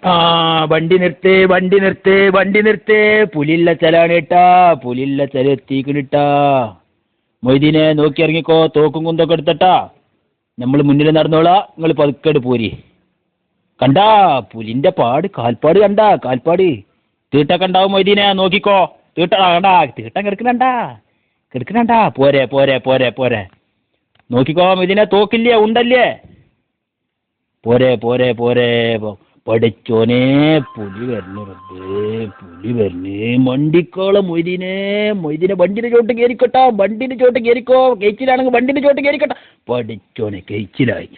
ആ വണ്ടി നിർത്തേ വണ്ടി നിർത്തേ വണ്ടി നിർത്തേ. പുലിയുള്ള സ്ഥലാണ് കേട്ടാ, പുലിയുള്ള സ്ഥലം എത്തിക്കണിട്ടാ. മൊയ്തീനെ നോക്കി ഇറങ്ങിക്കോ, തോക്കും കുന്തൊക്കെ എടുത്തട്ടാ. നമ്മൾ മുന്നിൽ നടന്നോളാ, നിങ്ങൾ പതുക്കേട് പോരി. കണ്ടാ പുലിന്റെ പാട്, കാൽപ്പാട് കണ്ടാ, കാൽപ്പാട്. തീട്ടൊക്കെ ഉണ്ടാവും മൊയ്തീനെ, നോക്കിക്കോ. തീട്ട കണ്ടാ, തീട്ടം കിടക്കണണ്ടാ, കിടക്കണണ്ടാ. പോരെ പോരെ പോരെ പോരെ, നോക്കിക്കോ മൊയ്തീനെ. തോക്കില്ലേ, ഉണ്ടല്ലേ? പോരെ പോരെ പോരെ. പഠിച്ചോനെ, പുലി വരണേ റബ്ബേ, പുലി വരണേ. മണ്ടിക്കോളം മൊയ്തീനെ, മൊയ്തീനെ വണ്ടിന്റെ ചോട്ട് കയറിക്കോട്ടാ, വണ്ടിന്റെ ചോട്ട് കയറിക്കോ. കേച്ചിലാണെങ്കിൽ വണ്ടിന്റെ ചോട്ട് കയറിക്കോട്ടാ. പഠിച്ചോനെ, കേച്ചിലായി.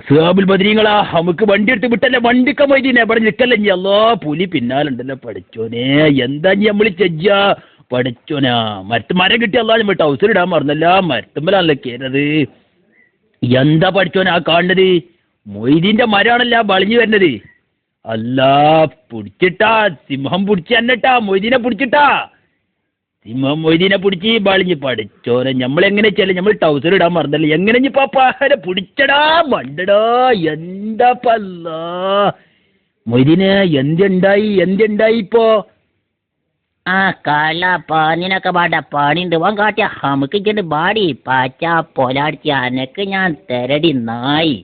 സുഹാബുൽ ബദരീങ്ങളാ, നമുക്ക് വണ്ടി എടുത്ത് വിട്ടല്ലേ, വണ്ടിക്ക മൊയ്തീനെ ഇവിടെ നിൽക്കല്ലേ ഇനി. അല്ലോ പുലി പിന്നാലുണ്ടല്ലോ. പഠിച്ചോനെ, എന്താ ഇനി നമ്മൾ ചെജ്ജാ? പഠിച്ചോനാ, മരം കിട്ടിയല്ലോ. നമ്മൾ ടൗസറിടാൻ മറന്നല്ല, മരത്തുമ്പലാണല്ലോ കയറത്. എന്താ പഠിച്ചോനെ ആ കാണുന്നത്? മൊയ്തീന്റെ മരാണല്ല വളഞ്ഞു വരുന്നത്. അല്ലാ, പിടിച്ചിട്ടാ, സിംഹം പിടിച്ച് തന്നെട്ടാ, മൊയ്തീനെ പിടിച്ചിട്ടാ. സിംഹം മൊയ്തീനെ പിടിച്ച് വളഞ്ഞ്. പഠിച്ചോനെ, നമ്മളെങ്ങനെ ചെല്ല, നമ്മൾ ടൗസർ ഇടാൻ മറന്നല്ലേ. എങ്ങനെ ഇനി പാപ്പാരെ പിടിച്ചടാ, മണ്ടടാ. എന്താ പല്ലാ മൊയ്തീനെ, എന്തുണ്ടായി, എന്തുണ്ടായി ഇപ്പോ? ആ കാല പാനിനൊക്കെ പാടാ, പാണിണ്ട് വാൻ കാട്ടിയ നമുക്ക് ഇങ്ങനെ ബാടി പാച്ച പൊലാടിച്ച അനക്ക് ഞാൻ തെരടി നായി.